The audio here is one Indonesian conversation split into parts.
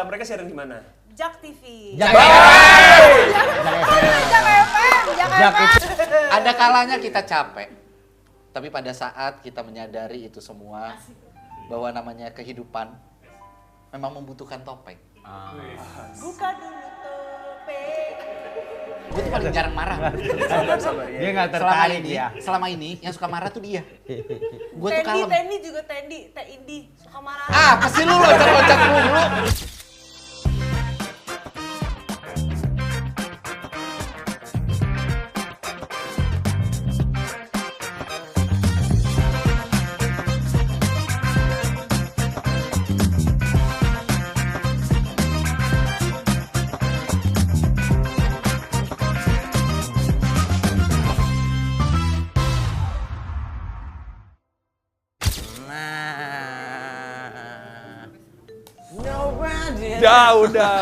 mereka siaran di mana? Jak TV. Jak FM. Ada kalanya kita capek, tapi pada saat kita menyadari itu semua, bahwa namanya kehidupan memang membutuhkan topeng. Buka dulu topeng. Gue tuh paling jarang marah. Sabar. Dia nggak Selama tertarik ini, dia. selama ini yang suka marah tuh dia. Gue tuh kalem. Tendi juga Tendi, Teh Indi suka marah. Apa sih lu loncat-loncat mulu?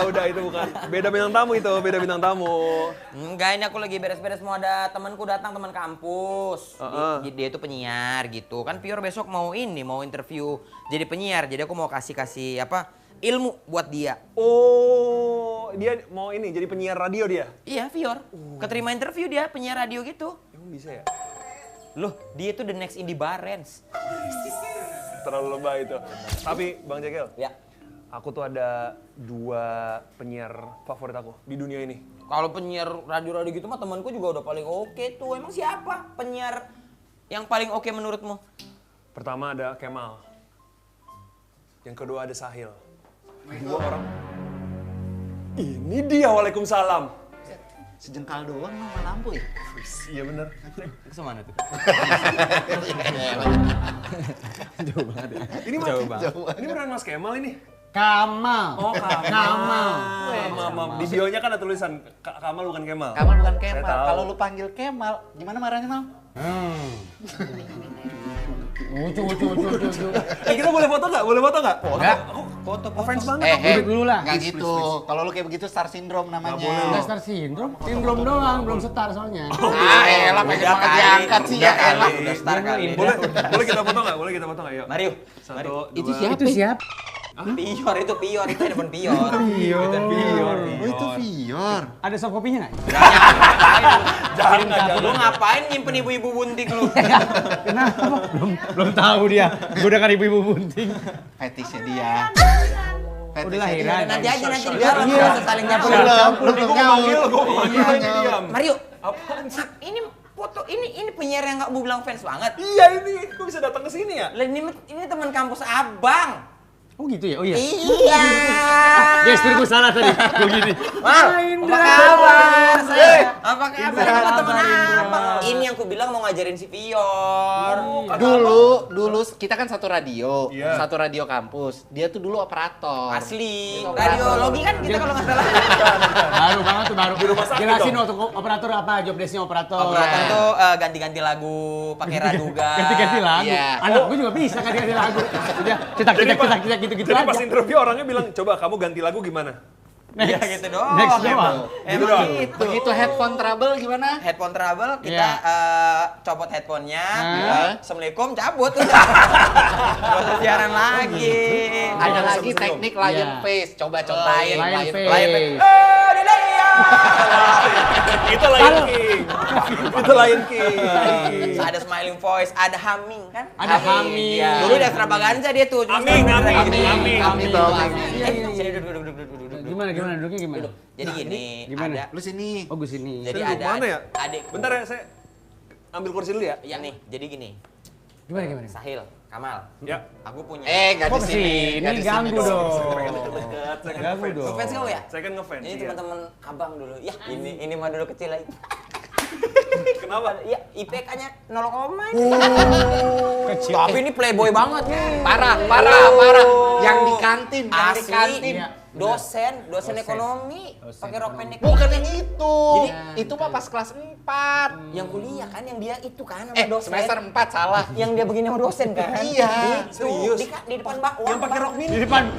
Udah itu bukan. Beda bintang tamu itu, beda bintang tamu. Enggak, ini aku lagi beres-beres mau ada temanku datang, teman kampus. Dia itu penyiar gitu. Kan Pior besok mau interview jadi penyiar. Jadi aku mau kasih ilmu buat dia. Oh, dia mau jadi penyiar radio dia? Iya, Pior. Keterima interview dia penyiar radio gitu. Emang bisa ya? Loh, dia tuh the next Indy Barens. Terlalu lebay itu. Tapi Bang Jekel, Ya. aku tuh ada 2 penyiar favorit aku di dunia ini. Kalau penyiar radio-radio gitu mah temanku juga udah paling oke tuh. Emang siapa penyiar yang paling oke menurutmu? Pertama ada Kemal. Yang kedua ada Sahil. 2 orang. Ini dia, waalaikumsalam. Sejengkal doang sama lampu ya? Iya bener. Ke mana tuh? Jauh banget ya. Ini Jauh banget. Ini beneran Mas Kemal ini? Kamal. Oh, Kamal. Maaf. Di bionya kan ada tulisan Kamal bukan Kemal. Kamal bukan Saya Kemal. tahu. Kalau lu panggil Kemal, gimana marahnya, Mal? Lucu. Kita boleh foto nggak? Enggak. Aku foto fans banget. Duduk dulu lah. Nggak gitu. Kalau lu kayak begitu star syndrome namanya. Enggak star syndrome. Sindrom doang, belum setar soalnya. Elah, pengen banget diangkat sih ya, elah. Udah star kali. Boleh kita foto nggak? Yuk. Mari yuk. 1, 2. Itu siapa? Itu siapa? Pior itu handphone Pior. Pior. Oh, itu Pior. Ada soft kopinya nggak? Jangan. Lu ngapain nyimpen ibu-ibu bunting lu? Kenapa? Belum tahu dia. Gue udah kan ibu-ibu bunting. Fetisnya dia. Udah lahiran. Nanti aja di dalam Iya. kita saling nyapu. Gue manggil ini diam. Mario, Apaan sih? ini foto ini penyiar yang nggak mau bilang fans banget. Iya ini, kok bisa datang ke sini ya? Lah ini teman kampus abang. Oh gitu ya? Oh iya. Iya. Guys, gue salah tadi. Gue gini. Mal, apa kabar? Apa kabar? Teman abang. Ini yang ku bilang mau ngajarin si Pior. Dulu kita kan satu radio, Iya. satu radio kampus. Dia tuh dulu operator. Asli. Radiologi kan kita kalau nggak salah. Baru banget tuh, baru. Di rumah sakit Jelasin dong. waktu operator apa, job desk-nya operator. Operator tuh ganti-ganti lagu, pakai raduga. Ganti-ganti lagu. Iya. Anak gue juga bisa ganti-ganti lagu. Udah, cetak gitu-gitu Jadi aja. pas interview orangnya bilang, coba kamu ganti lagu gimana? Iya gitu doang. Next doang. Gitu Emang doang. gitu. Begitu headphone trouble gimana? Headphone trouble kita Iya. copot headphonenya, Hah? assalamualaikum cabut udah. Gak usah siaran lagi. Ada lagi teknik lion Iya. face. Coba Lion face. Itu Lion King. Itu Lion King. Ada smiling voice, ada humming kan? Ada humming. Iya. Dulu udah extravaganza dia tuh. Amin. Amin. Sini duduk. Gimana duduknya gimana? Jadi gini, Gimana? ada Lu sini. Oh, gue sini. jadi Saya duduk ada mana ya? adik. Bentar ya, saya ambil kursi dulu ya. Iya nih, jadi gini. Gimana? Sahil, Kamal. Ya. Aku punya. Nggak Kok di sini. kesini? Nggak di sini Ganggu dong. Dekat, saya kan Ganggu ngefans. dong. Ngefans kau ya? Saya kan ngefans. Ini iya. teman-teman abang dulu. Ya, ini mah dulu kecil lagi. Kenapa? Ya, IPK-nya 0, ini. Kecil. Tapi ini playboy banget nih. Parah. Yang di kantin, yang di Asli. kantin. Iya. Dosen ekonomi, pakai rok pendek. Bukan yang itu. Jadi- Itu mah pas kelas 4. Yang kuliah kan, yang dia itu kan sama dosen. Semester 4 salah. Yang dia begini sama dosen kan? Iya. Itu, Serius? di depan bakwan. Yang pakai rok mini.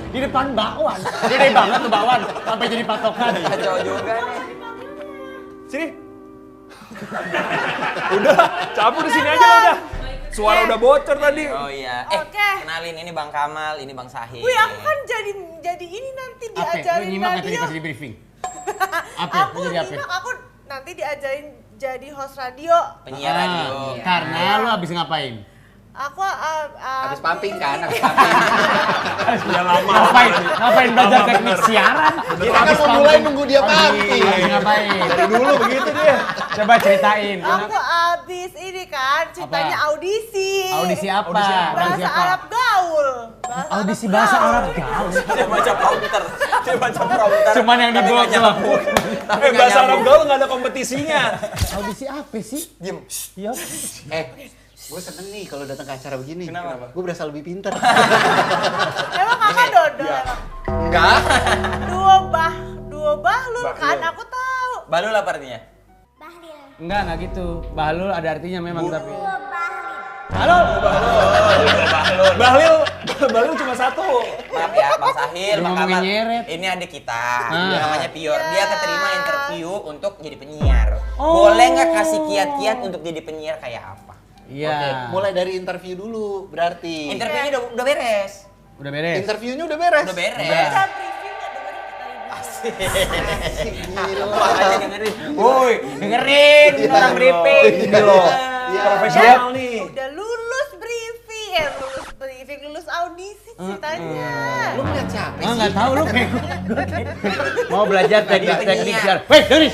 Di depan bakwan. Gede banget tuh bakwan. Sampai jadi patokan. Kacau juga nih. Sini. Udah, cabut di sini aja udah. Suara udah bocor tadi. Oh iya. Oke. Kenalin ini Bang Kamal, ini Bang Sahil. Wih, aku kan jadi ini nanti Apa? Lu diajarin nyimak nggak tadi radio. pas di briefing? Apa? Aku Lu jadi apa? nyimak, aku nanti diajarin jadi host radio. Penyiar radio. Karena lu habis ngapain? Aku Habis pumping kan, habis pumping. Udah lama. Ngapain belajar teknik siaran? Kita kan mau mulai nunggu dia pumping. Habis ngapain? Dari dulu begitu dia. Coba ceritain. Aku abis ini kan ceritanya audisi. Audisi apa? Bahasa Arab gaul. Audisi bahasa Arab gaul. Dia baca prompter. Dia baca prompter. Cuman yang dibawa doang. Bahasa Arab gaul nggak ada kompetisinya. Audisi apa sih? Diem. Iya. Gue seneng nih kalau datang ke acara begini. Kenapa? Gue berasa lebih pinter. Emang kakak dodol emang. Enggak. Dua bahlul kan, aku tahu. Balul apa artinya? Enggak gitu. Bahlul ada artinya memang tapi. Bahlil cuma satu. Maaf ya, Bang Sahil, Lu Bang ngomongin Kamal. nyeret. Ini adik kita, Ah. namanya Pior. Dia keterima interview untuk jadi penyiar. Oh. Boleh nggak kasih kiat-kiat untuk jadi penyiar kayak apa? Iya. Oke, mulai dari interview dulu berarti. Interviewnya udah beres. Udah beres. Interviewnya udah beres. Udah beres. Jam briefing nggak dengerin kita ibu. Wah, aja dengerin. Woi, dengerin orang briefing. Ini loh. Iya. Profesional nih. Udah lulus briefing, lulus audisi ceritanya. Lu ngeliat siapa sih? Enggak tahu lu kayak gue. Mau belajar teknik-teknik penyiar. siar. Weh, dari.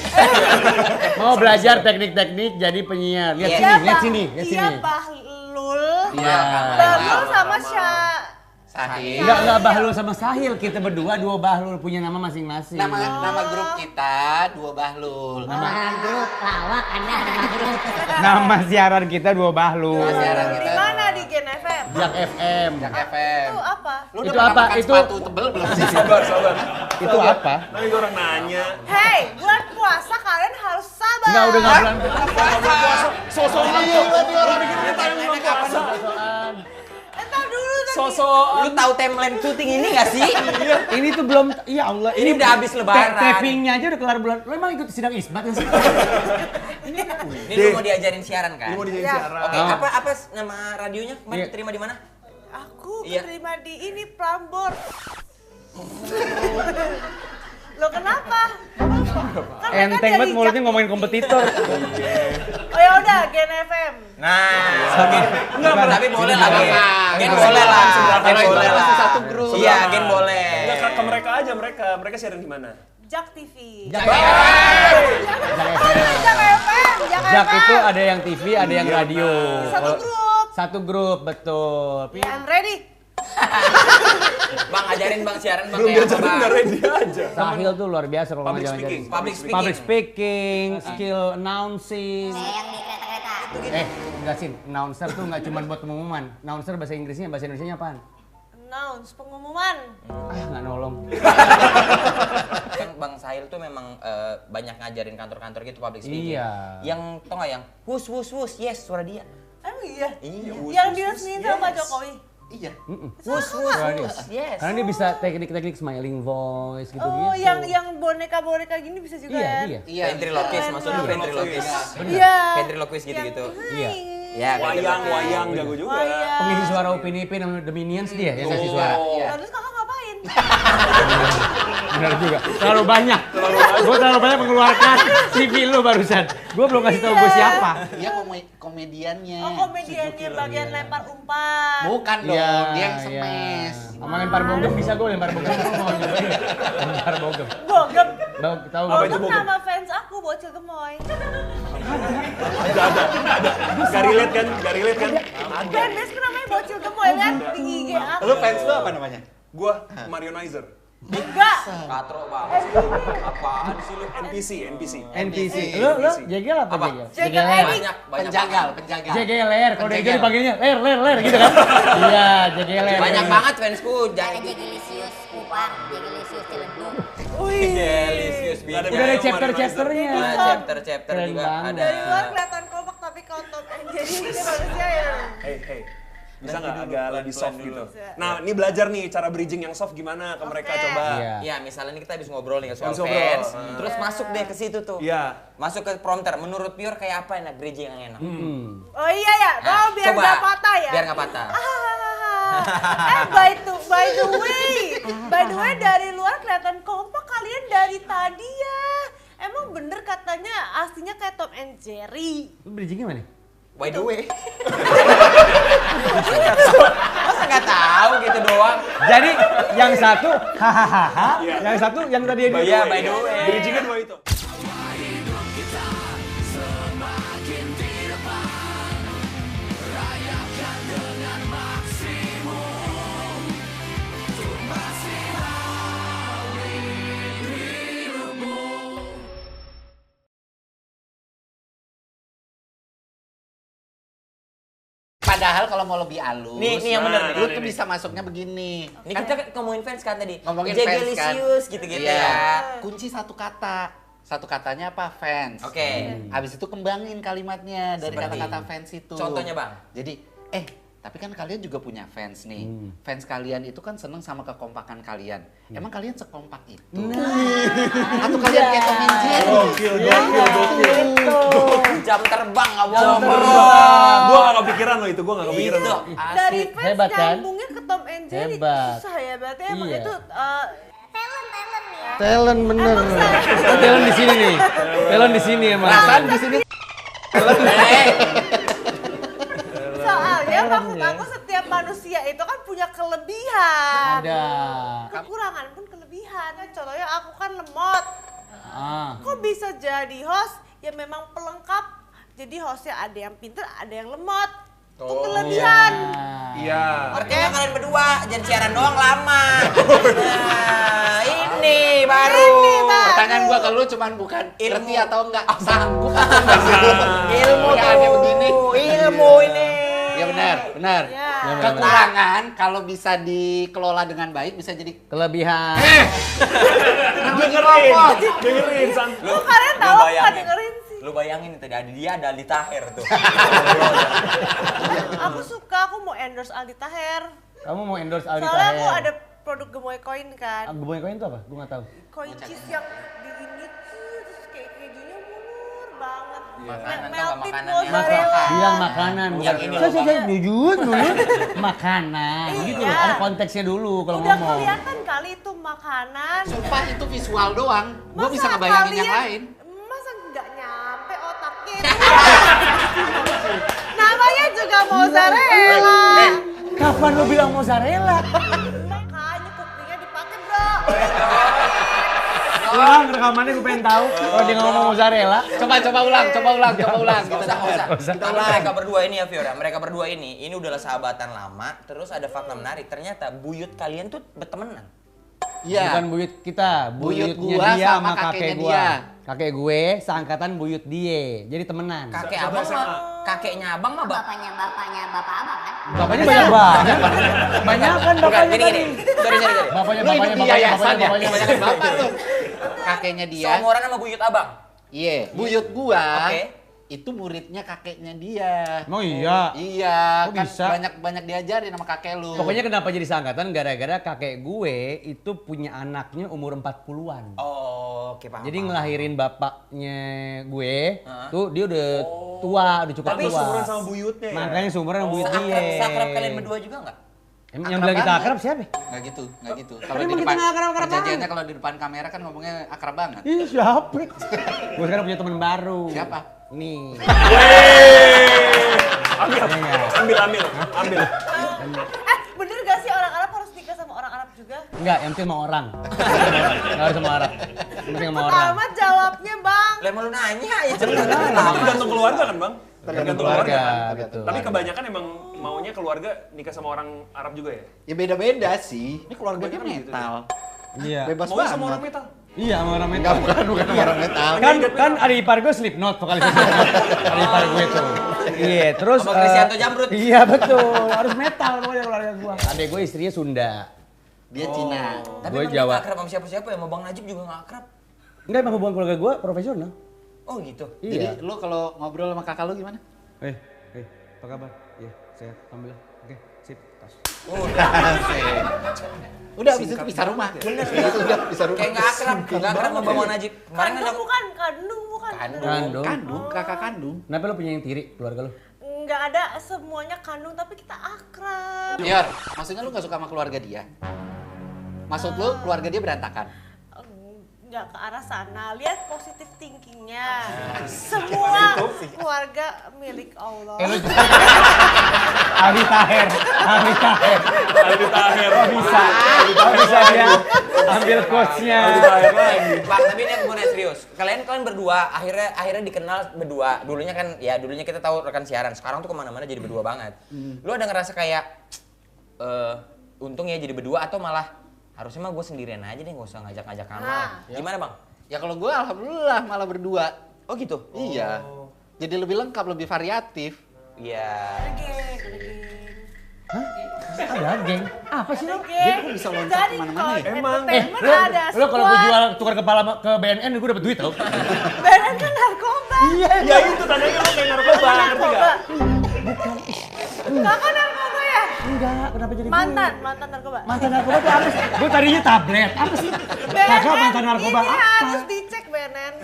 Mau belajar teknik-teknik jadi penyiar. Lihat Iya. sini, lihat sini, lihat Iya sini. Bahlul. Iya. Bahlul sama Sahil. Enggak Bahlul sama Sahil, kita berdua dua Bahlul punya nama masing-masing. Nama grup kita dua Bahlul. Nama siaran kita dua Bahlul. Nama siaran Di kita. mana di Gen FM? Jak FM. Jak FM. Itu apa? Lu Itu udah pernah apa? makan Itu- sepatu tebel belum sih? Sabar. Itu apa? Tadi orang nanya. Hey, bulan puasa kalian harus sabar. Enggak udah enggak bulan. Sosok Iya, orang bikin kita yang belum puasa. Entar dulu tadi. Sosok. Lu tahu timeline syuting ini nggak sih? Ini tuh belum, ya Allah. Ini udah habis lebaran. Tapingnya aja udah kelar bulan. Lo emang ikut sidang isbat kan sih? Ini lu mau diajarin siaran kan? Ini mau dijadi Ya. siaran. Oke, Oh. apa nama radionya? Kemarin Iya. terima di mana? Aku Iya. terima di ini Prambors. Lo kenapa? Kan mereka Enteng dari banget mulutnya Jak ngomongin TV. kompetitor. Oh ya udah, Gen FM. Nah, Enggak, tapi boleh lah, Gen. Apa? Gen Apa? boleh lah, Apa? Gen Apa? boleh Apa? lah. Satu grup. Iya, Gen boleh. Enggak ke mereka aja mereka siaran di mana? Jak TV. Jak Jak FM. Jak itu ada yang TV, ada yang radio. Satu grup. Satu grup, betul. I'm ready. Bang, ajarin Bang siaran Bang Belum kayak apa, diajarin Bang? dari dia aja. Sahil tuh luar biasa kalau Public ngajarin. speaking. Public speaking. Public speaking, skill announcing. Enggak sih, announcer tuh nggak cuma buat pengumuman. Announcer bahasa Inggrisnya, bahasa Indonesianya apaan? Announce pengumuman. Ah, nggak nolong. Kan Bang Sahil tuh memang banyak ngajarin kantor-kantor gitu public speaking. Iya. Yang tau nggak yang wus yes suara dia. Emang iya? Iya. Yang diresmiin sama Pak Jokowi. Iya. Wus Suara dia. yes. Karena dia bisa teknik-teknik smiling voice gitu-gitu. Oh, yang boneka-boneka gini bisa juga Iya, ya? dia. Iya. Ventriloquist maksudnya Bener. ventriloquist. Iya. Ventriloquist gitu-gitu. Iya. Ya, Wayang jago juga. Wayang. Pengisi suara Upin Ipin sama The Minions dia yang kasih suara. Iya. Terus kakak ngapain? Benar juga. Terlalu banyak. Gue terlalu banyak mengeluarkan CV lu barusan. Gue belum kasih tahu gue siapa. Dia komediannya. Oh, komediannya bagian lempar umpan. Bukan dong, Iya, dia yang iya. semes. Sama lempar bogem bisa gue lempar bogem. Mau nyobain. Lempar bogem. Bogem. Tahu Apa itu Bogem bogem? nama fans aku, Bocil Gemoy. Gak relate kan? Fanbase namanya Bocil Gemoy kan di IG aku. Lu fans lu apa namanya? Gua Marionizer. Enggak. Katro banget. Apaan sih lu? NPC. NPC. Lu jegel apa Apa? jegel? Jegel Banyak, Edik. banyak Penjagal, banget. penjagal. Jegeler. Kalau dia Penjagal. dipanggilnya ler gitu kan. Iya, jegeler. Banyak banget fansku. Jangan Jegelisius Kupang, Jegelisius Ciledug. Wih. Delicious Nggak ada Udah ada Marionizer. chapter-chapternya. Nah, chapter Keren juga banget. ada. Dari luar kelihatan kompak tapi kalau top end jadi dia manusia ya. Hey. Bisa nggak agak lebih soft gitu? Nah, ini belajar nih cara bridging yang soft gimana ke mereka coba. Iya. Ya, misalnya nih kita habis ngobrol nih soal Habis ngobrol. fans, terus masuk deh ke situ tuh. Iya. Masuk ke prompter, menurut Pure kayak apa enak bridging yang enak? Oh iya ya, Nah, biar coba. nggak patah ya. Biar nggak patah. By the way dari luar kelihatan kompak kalian dari tadi ya. Emang bener katanya aslinya kayak Tom and Jerry. Lu bridgingnya mana? By the way. Masa nggak tahu gitu doang? Jadi yang satu hahaha, yang satu yang tadi dia. Iya, by the way. Bridgingnya dua itu. Padahal kalau mau lebih halus, Nih yang bener nih. lu tuh bisa masuknya begini. Ini kita ngomongin fans kan tadi. Ngomongin fans kan. Jegelisius gitu-gitu Iya. ya. Kunci satu kata. Satu katanya apa? Fans. Oke. Habis itu kembangin kalimatnya dari Seperti? kata-kata fans itu. Contohnya, Bang? Jadi, tapi kan kalian juga punya fans nih. Fans kalian itu kan seneng sama kekompakan kalian. Emang kalian sekompak itu? Atau kalian kayak Tom and Jerry? Gokil. Jam terbang nggak bohong. Gua nggak kepikiran loh itu, gua nggak kepikiran. Itu loh. Dari asli. fans Hebat, kan? nyambungnya ke Tom and Jerry Hebat. susah ya berarti emang Iya. itu Talent ya. Talent bener. Talent di sini nih. Talent di sini emang. Perasaan di sini. soalnya maksud aku setiap manusia itu kan punya kelebihan. Ada. Kekurangan pun kelebihan. Nah, contohnya aku kan lemot. Kok bisa jadi host? Ya memang pelengkap. Jadi hostnya ada yang pinter, ada yang lemot. Itu kelebihan. Iya. Artinya kalian berdua jangan siaran doang lama. Nah, ini baru. Pertanyaan gua ke lu cuman bukan Ilmu. ngerti atau enggak, sanggup atau enggak. Ilmu Ya, ada begini. Ilmu ini. Ya benar, benar. Ya. Kekurangan kalau bisa dikelola dengan baik bisa jadi Kelebihan. Dengerin, San. Kok kalian tahu aku nggak dengerin sih? Lu bayangin tadi ada dia ada Aldi Taher tuh. Aku suka, aku mau endorse Aldi Taher. Kamu mau endorse Aldi Soalnya aku Taher? ada produk gemoy koin kan. Gemoy koin itu apa? Gue nggak tahu. Koin cheese yang di ini terus kayak kejunya mulur banget. Makanan tau nggak Melted makanannya? mozzarella. Bilang makanan, Yang bukan. ini loh, Saya jujur dulu. Makanan, gitu loh. Iya. Ada konteksnya dulu kalau Udah ngomong. kelihatan kali itu makanan. sumpah itu visual doang. Gua Masa bisa ngebayangin yang kalian- lain. Masa nggak nyampe otaknya itu? Namanya juga mozzarella. Kapan lu bilang mozzarella? Makanya kupingnya dipakai bro. Ulang rekamannya gue pengen tahu. Kalau dia ngomong mozzarella. Coba ulang. Gak usah. Tapi mereka berdua ini ya Fiora, mereka berdua ini udahlah sahabatan lama. Terus ada fakta menarik, ternyata buyut kalian tuh bertemanan. Iya. Bukan buyut kita, Buyut buyutnya gua dia sama sama kakek kakeknya gua. dia. Kakek gue seangkatan buyut dia. Jadi temenan. Kakek Siapa abang SMA? mah, kakeknya abang mah bang. Bapaknya bapak abang kan. Bapaknya banyak banget. Banyak kan Bukan, bapaknya gini. tadi. Sorry. Bapaknya, Lu hidup di yayasan ya? bapaknya. Kebanyakan bapak lu. Kakeknya dia. Seumuran sama buyut abang. Iya, buyut gua. Oke. Itu muridnya kakeknya dia. Emang iya? Iya, Kok kan bisa? banyak diajarin sama kakek lu. Pokoknya kenapa jadi seangkatan gara-gara kakek gue itu punya anaknya umur 40-an. Oh, oke paham. Jadi paham. ngelahirin bapaknya gue, tuh dia udah tua, udah cukup Tapi tua. seumuran sama buyutnya ya? Makanya seumuran sama buyut dia. Seakrab kalian berdua juga nggak? Yang Akrab bilang kita banget. akrab siapa? Nggak gitu. Kalau Emang di kita depan nggak akrab-akrab perjanjiannya kalau di depan kamera kan ngomongnya akrab banget. Ih siapa? Gue sekarang punya teman baru. Siapa? Nih. Ambil. Bener gak sih orang Arab harus nikah sama orang Arab juga? Enggak, yang penting sama orang. Enggak harus sama Arab. Yang penting sama orang. Pertama jawabnya bang. Lah emang lu nanya ya Tapi tergantung keluarga kan, Bang? Tergantung keluarga. betul. Tapi kebanyakan emang maunya keluarga nikah sama orang Arab juga ya? Ya beda-beda sih. Ini keluarganya Kebanyakan gitu ya. metal. Iya. Bebas Maunya banget. sama orang metal? Iya, sama orang metal. Bukan sama orang metal. Kan ada ipar gue Slipknot vokalis Slipknot. Ada ipar gue tuh. Iya, terus Sama Kristianto Jamrut. Iya, betul. Harus metal pokoknya keluarga gua. Adek gue istrinya Sunda. Dia Cina. Tapi Gue emang Jawa. nggak akrab sama siapa-siapa ya, sama Bang Najib juga nggak akrab. Enggak, emang hubungan keluarga gue profesional. Oh gitu. Jadi Iya. lu kalau ngobrol sama kakak lu gimana? Apa kabar? Iya, sehat. Alhamdulillah. Oke. Sip, tos. Udah habis itu pisah rumah. Bener. Udah pisah rumah. Kayak nggak akrab sama Bang Najib. Kemarin Kandung bukan, kandung bukan. Kandung, kakak kandung. Kenapa lo punya yang tiri keluarga lo? Nggak ada semuanya kandung tapi kita akrab. Yor, maksudnya lu gak suka sama keluarga dia? Maksud lu keluarga dia berantakan? Nggak ke arah sana, lihat positif thinkingnya. Semua keluarga milik Allah. Aldi Taher. Oh bisa dia ambil quotes-nya. Bang, tapi ini aku mau nanya serius. Kalian berdua akhirnya dikenal berdua. Dulunya kita tahu rekan siaran. Sekarang tuh kemana-mana jadi berdua banget. Lu ada ngerasa kayak untung ya jadi berdua atau malah harusnya mah gue sendirian aja deh, gak usah ngajak-ngajak Kamal. Gimana Bang? Ya kalau gue alhamdulillah malah berdua. Oh gitu? Iya. Jadi lebih lengkap, lebih variatif. Iya. Ada geng. Apa sih lo? Dia kok bisa loncat kemana-mana ya? Emang. Lo kalau gue jual tukar kepala ke BNN gue dapet duit tau. BNN kan narkoba. Ya itu tandanya lo kayak narkoba, ngerti gak? Kakak narkoba ya? Enggak, kenapa jadi Mantan narkoba. Mantan narkoba tuh apa sih? Gue tadinya tablet. Apa sih? Kakak mantan narkoba ini apa? harus dicek BNN.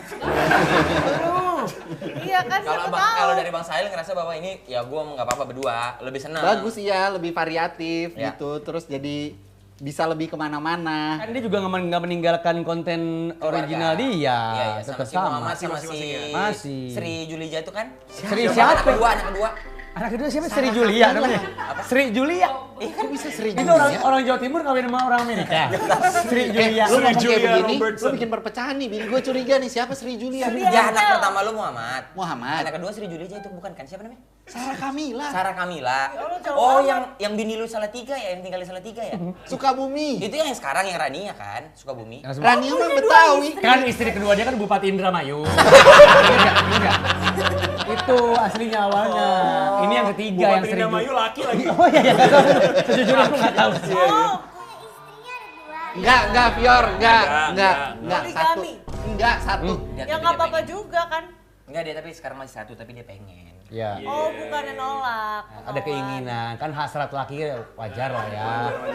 Iya kan siapa Kalau tahu. dari Bang Sahil ngerasa bahwa ini ya gue nggak apa-apa berdua, lebih senang. Bagus iya, lebih variatif Ya. gitu. Terus jadi bisa lebih kemana-mana. Kan dia juga nggak meninggalkan konten original dia. Iya, Tetap si sama. Muhammad sama Masih. Sri Julija itu kan? Sri Anak siapa? kedua. Anak kedua siapa? Sri Julia namanya. Sri Julia. Kok bisa Sri Itu Julia? orang Jawa Timur kawin sama orang Amerika. Sri Julia. Lu ngomong kayak Julia begini, Robertson. lu bikin perpecahan nih. Bini gue curiga nih, siapa Sri Julia? Ya anak pertama lu Muhammad. Muhammad. Anak kedua Sri Julija itu bukan kan? Siapa namanya? Sarah Kamila. Sarah Kamila. Allah, jauh Oh, banget. yang bini lu Salatiga ya, yang tinggal di Salatiga ya? Sukabumi. Itu yang sekarang yang Rania kan, Sukabumi. Rania mah Betawi. Kan istri kedua dia kan Bupati Indramayu. Enggak. Itu aslinya awalnya. Ini yang ketiga yang Bupati Sri Indramayu laki lagi. Oh iya, sejujurnya aku nggak tahu. Oh, Enggak, Fior, enggak. Satu. Poligami. Enggak, satu. ya nggak apa-apa juga kan. Enggak, dia tapi sekarang masih satu, tapi dia pengen. Ya, Oh, bukannya nolak. ada keinginan. Kan hasrat laki wajar lah ya.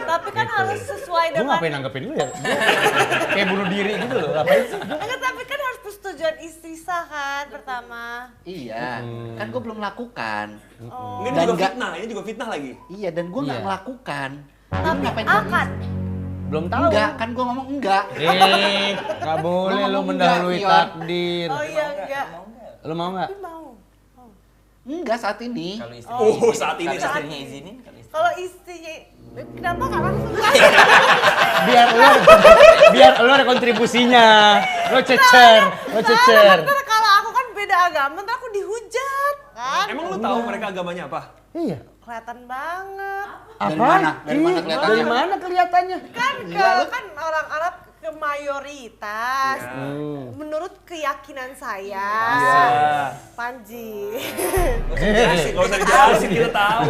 Tapi kan harus sesuai Gue dengan. ngapain nanggepin lu ya? Gua kayak bunuh diri gitu loh. Ngapain sih? Enggak, tapi kan harus persetujuan istri sah kan pertama. Iya, kan gue belum lakukan. Ini Dan juga nggak- fitnah, ini juga fitnah lagi. Iya, dan gue nggak Iya. melakukan. Tapi ngapain gua akan. Belum tahu. Enggak, kan gue ngomong enggak. Nggak boleh lu ngomong mendahului enggak, Fior. takdir. Oh iya enggak. Lu mau nggak? Tapi mau. Enggak saat ini. Kalau istri Oh, saat ini. Kalau istrinya izinin, kalau istri. Kalau istrinya kenapa nggak langsung? Biar lu ada kontribusinya. Lu cecer. Ntar kalau aku kan beda agama, ntar aku dihujat kan? Emang lu tahu mereka agamanya apa? Iya. Kelihatan banget. Dari mana? Dari mana Dari kelihatannya? mana kelihatannya? Kan kalau kan orang Arab ke mayoritas. Ya. Menurut keyakinan saya. Panji. Gak usah dijelasin, kita tahu.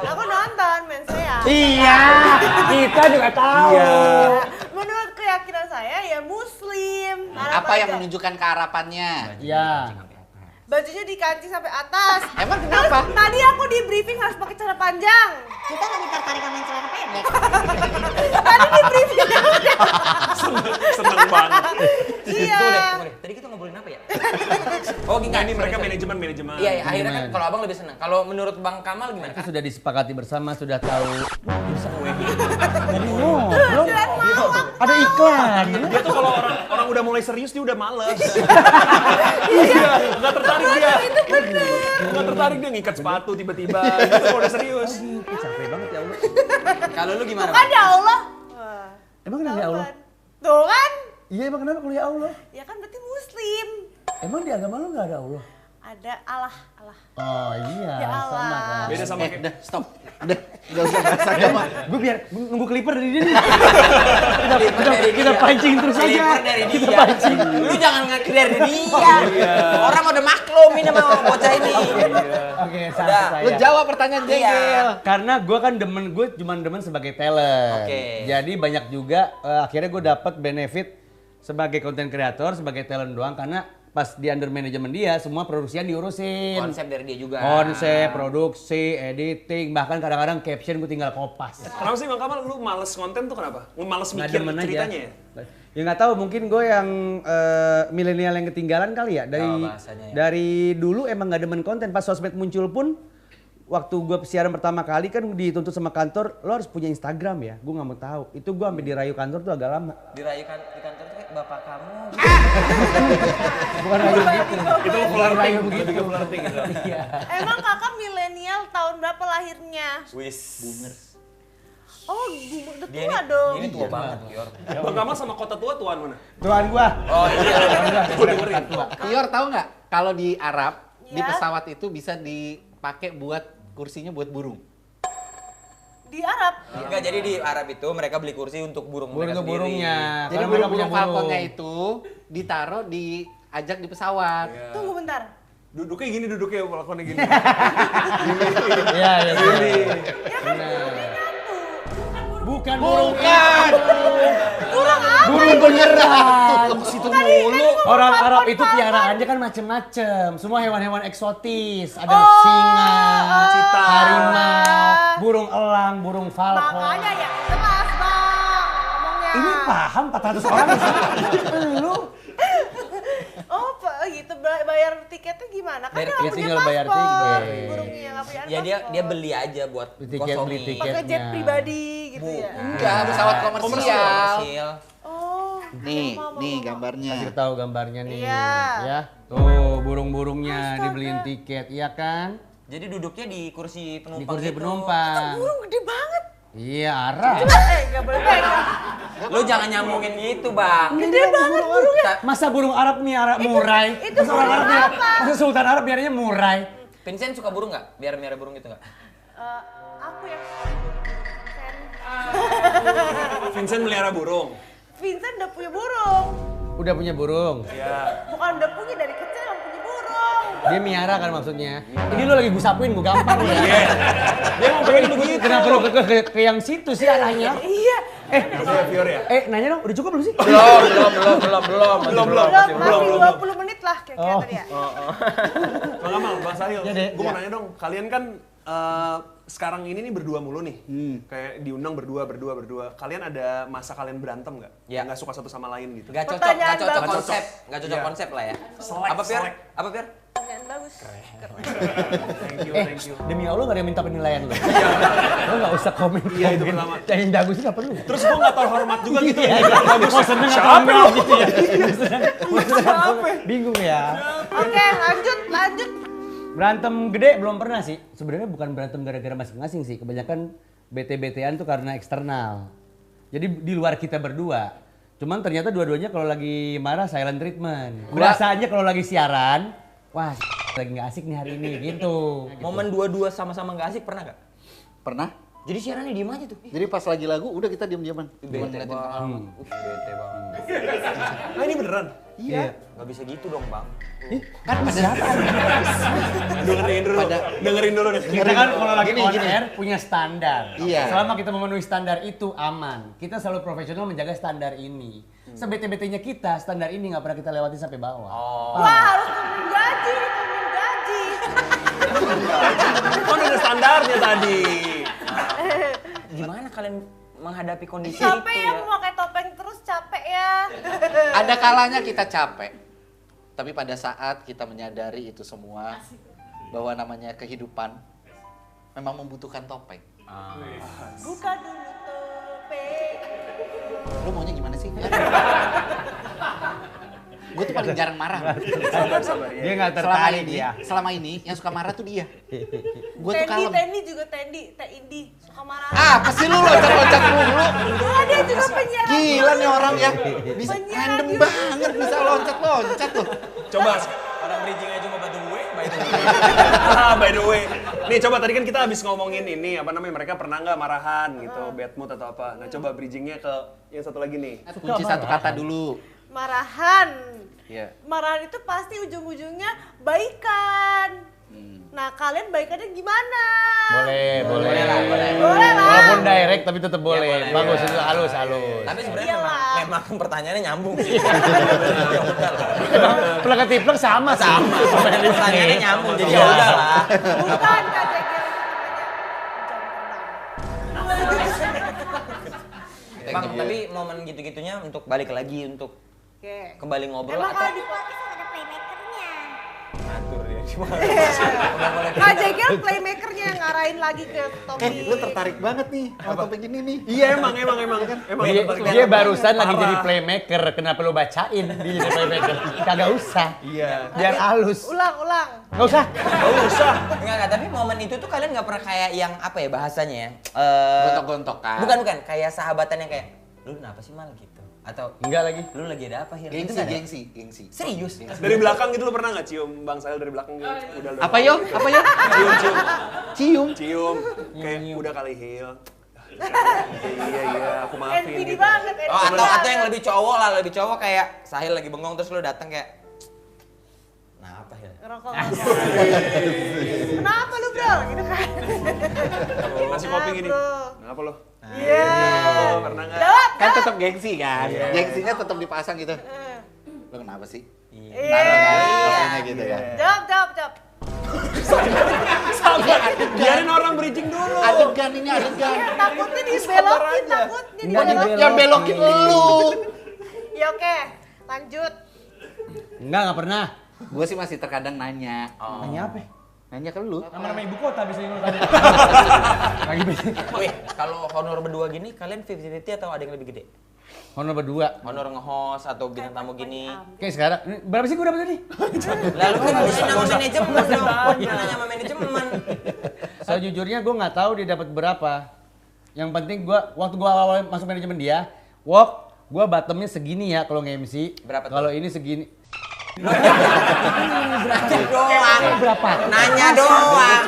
Aku nonton men saya. Iya, kita juga tahu. Menurut keyakinan saya ya muslim. Apa yang menunjukkan kearapannya? Iya. Bajunya dikancing sampai atas. Emang kenapa? Terus, tadi aku di briefing harus pakai celana panjang. Kita lebih tertarik sama yang celana pendek. Tadi di briefing. Seneng banget. Iya. Tunggu deh. Tadi kita ngobrolin apa ya? Oh, gini. Nah, ini mereka manajemen. Iya, akhirnya kan kalau abang lebih seneng. Kalau menurut Bang Kamal gimana? Itu sudah disepakati bersama, sudah tahu. Ada iklan. Dia tuh kalau orang udah mulai serius dia udah males. Iya, nggak tertarik dia. Itu bener. Nggak tertarik dia ngikat sepatu tiba-tiba. Gitu kalau udah serius. Capek banget ya Allah. Kalau lu gimana? Kan ya Allah. Wah, Emang kenapa ya Allah? tuh kan? Iya emang kenapa kalau ya Allah? Ya kan berarti muslim. Emang di agama lu nggak ada Allah? Ada Allah. Oh iya, Ya Allah. sama kan. Beda sama kayak Udah, stop. Udah, enggak usah bahas agama. Gue biar nunggu clipper dari dia nih. Kita pancing terus aja. Clipper dari Kita dia. pancing. Lu jangan ngakir dari dia. Orang udah maklum ini sama bocah ini. Oke, Udah. santai Lu saya. jawab pertanyaan Iya. jengkel. Karena gue kan gue cuma demen sebagai talent. Oke. Jadi banyak juga akhirnya gue dapat benefit sebagai konten kreator, sebagai talent doang karena pas di under manajemen dia semua produksian diurusin. Konsep dari dia juga. Konsep, produksi, editing, bahkan kadang-kadang caption gue tinggal kopas. Kenapa sih Bang Kamal lu males konten tuh kenapa? Lu males Nggak mikir demen aja. ceritanya ya? Ya nggak tahu, mungkin gue yang milenial yang ketinggalan kali ya. bahasanya ya. Dari dulu emang nggak demen konten. Pas sosmed muncul pun, waktu gue siaran pertama kali kan dituntut sama kantor, lo harus punya Instagram ya. Gue nggak mau tahu. Itu gue sampai dirayu kantor tuh agak lama. Dirayukan di kantor tuh kayak bapak kamu. Bukan rayu gitu. Itu lu Rayu flirting, begitu. lebih ke flirting gitu. Iya. Emang kakak milenial tahun berapa lahirnya? Wis. Oh, udah Dia tua ini, dong. ini tua banget, Pior. Bang Kamal sama kota tua tuan mana? Tuhan gua. Oh iya. Gue dengerin. Pior tahu nggak? Kalau di Arab di Ya. pesawat itu bisa dipakai buat kursinya buat burung. Di Arab. Enggak, jadi di Arab itu mereka beli kursi untuk burung mereka sendiri. Burungnya. Jadi Karena mereka punya burung-burung falconnya itu ditaruh diajak di pesawat. Tunggu bentar. Duduknya gini, duduknya lakonnya gini. Iya, iya. Ya kan burungnya nyatu. Bukan burung. Burung apa? Burung beneran. Situ mulu. Orang Arab itu piaraannya kan macem-macem. Semua hewan-hewan eksotis. Ada Oh, singa, Cita. harimau, burung elang, burung falcon. Makanya ya jelas bang ngomongnya. Ini paham 400 orang di sini. Lu Oh gitu bayar tiketnya gimana? Kan Bayar dia nggak tiket, punya tinggal bayar paspor. tiket. Burungnya nggak punya Ya dia paspor. beli aja buat Beli kosongin. tiket. Pakai jet pribadi gitu ya. Enggak, pesawat komersial. Komersil. Oh. Nih, mau, nih mau. gambarnya. kasih tahu gambarnya nih. Iya. Ya. Tuh burung-burungnya Astaga. dibeliin tiket, iya kan? Jadi duduknya di kursi penumpang. Di kursi gitu. penumpang. Burung gede banget. Iya, Arab. Nggak boleh pegang. Lu jangan nyambungin gitu, Bang. Gede banget burungnya. Masa burung Arab miara murai? itu Masa orang Arab burung miara? apa? Masa Sultan Arab miaranya murai? Vincent suka burung nggak? Biar miara burung gitu nggak? Aku yang Vincent melihara burung. Vincent udah punya burung. Udah punya burung. Iya. Bukan udah punya dari kecil yang punya burung. Dia miara kan maksudnya. Ini lu lagi gue sapuin, gue gampang lu ya. Dia mau pengen begitu. Kenapa lu ke yang situ sih arahnya? Iya. Maksudnya Fior ya? Nanya dong, udah cukup belum sih? Belum. Masih 20 menit lah kira-kira tadi ya. Bang Kamal, Bang Sahil, Ya, Dek. gue mau nanya dong, kalian kan sekarang ini nih berdua mulu nih, kayak diundang berdua. Kalian ada masa kalian berantem nggak? Ya. Nggak suka satu sama lain gitu? Nggak cocok Pertanyaan konsep. bagus. Nggak cocok Iya. konsep lah ya. Selek, Apa Pior? selek. Apa Pior? Pertanyaan bagus. Thank you. Demi Allah gak ada yang minta penilaian lu. Lu gak usah komen. Iya, itu pertama. Yang bagus nggak perlu. Terus gue nggak terhormat juga gitu. Iya, mau seneng atau enggak gitu ya. Mau seneng atau enggak, bingung ya. Oke, lanjut. Berantem gede belum pernah sih. Sebenarnya bukan berantem gara-gara masing-masing sih. Kebanyakan bete-betean tuh karena eksternal. Jadi di luar kita berdua. Cuman ternyata dua-duanya kalau lagi marah silent treatment. Biasanya kalau lagi siaran, wah lagi nggak asik nih hari ini gitu. Momen dua-dua sama-sama nggak asik pernah nggak? Pernah? Jadi siarannya diem aja tuh. Jadi pas lagi lagu udah kita diam-diaman. Cuma Bete ngeliatin. banget. Bete banget. Nah ini beneran? Iya. Nggak bisa gitu dong, Bang. Kan siapa? Dengerin dulu nih. Kita kan kalau lagi Gini, on gini. air punya standar. Iya. Selama kita memenuhi standar itu aman. Kita selalu profesional menjaga standar ini. Sebete-betenya kita, standar ini nggak pernah kita lewati sampai bawah. Wah, harus turunin gaji. Kan ada standarnya tadi. Gimana kalian menghadapi kondisi Capek itu ya mau pakai topeng terus capek ya. Ada kalanya kita capek. Tapi pada saat kita menyadari itu semua, bahwa namanya kehidupan memang membutuhkan topeng. Buka dulu topeng. Lu maunya gimana sih? Gue tuh paling jarang marah. Sabar ya. Dia nggak Selama tertarik ini, dia. selama ini yang suka marah tuh dia. Gue tuh kalem. Tendi juga Tendi suka marah. Apa sih lu loncat-loncat mulu? Oh, dia juga penyiar. Gila nih orang ya. Bisa Penyiar random radio. banget bisa loncat-loncat tuh. Coba. Orang bridging-nya cuma by the way, by the way. By the way. Nih coba tadi kan kita habis ngomongin ini, apa namanya, mereka pernah nggak marahan gitu, bad mood atau apa. Nah coba bridgingnya ke yang satu lagi nih. Kunci satu kata dulu. Marahan. Iya. Marahan itu pasti ujung-ujungnya baikan. Nah, kalian baikannya gimana? Boleh. Boleh lah. Walaupun direct tapi tetap boleh. boleh, Bagus boleh. itu halus. Tapi sebenarnya Iyalah. memang pertanyaannya nyambung sih. Plek tiplek sama. Pertanyaannya nyambung jadi ya udah lah. Bukan Kak Jegel, itu namanya jam terbang. Bang, tapi momen gitu-gitunya untuk balik lagi untuk Oke. kembali ngobrol Emang atau kalau di podcast kan ada playmakernya. ngatur ya. Kak Jegel playmakernya ngarahin lagi ke topik. Lu tertarik banget nih sama topik ini nih. Iya emang Dia barusan lagi jadi playmaker. Kenapa lu bacain dia jadi playmaker? Kagak usah. Iya. Biar halus. Ulang. Nggak usah. Enggak, tapi momen itu tuh kalian nggak pernah kayak yang apa ya bahasanya ya? Gontok-gontokan. Bukan, kayak sahabatan yang kayak lu kenapa sih mal gitu? Atau Enggak lagi. lu lagi ada apa Hir? Itu nggak ada? Gengsi. Serius? Dari belakang gitu lu pernah nggak cium Bang Sahil dari belakang gitu? Udah. Apa yo? Cium. Cium. Kayak udah kali Hil. Iya, aku maafin NPD gitu. banget. Oh, atau yang lebih cowok kayak Sahil lagi bengong terus lu datang kayak nah apa Hil? Ngerokok. Kenapa lu bro? Gitu kan. Nasi kopi gini. Bro. Kenapa lo? Iya. Pernah nggak? Jawab. Kan tetap gengsi kan. Gengsinya tetap dipasang gitu. Lu kenapa sih? Iya. Taruh kan kopinya gitu kan. Jawab. Sabar. Biarin orang bridging dulu. Adegan ini adegan. Takutnya dibelokin, takutnya Enggak dibelokin. Yang belokin lu. Ya oke, lanjut. Enggak pernah. Gue sih masih terkadang nanya. Nanya apa? Nanya ke lu. Nama-nama ibu kota bisa lu tanya. Lagi bisa. Wih, kalau honor berdua gini kalian 50-50 atau ada yang lebih gede? Honor berdua. Honor nge-host atau bintang tamu gini. Oke sekarang, berapa sih gue dapat tadi? Lalu kan bisa nama manajemen dong. Nanya sama manajemen. Sejujurnya gue nggak tahu dia dapat berapa. Yang penting gue waktu gue awal masuk manajemen dia, gue bottomnya segini ya kalau nge-MC. Berapa tuh? Kalau ini segini. Nanya doang.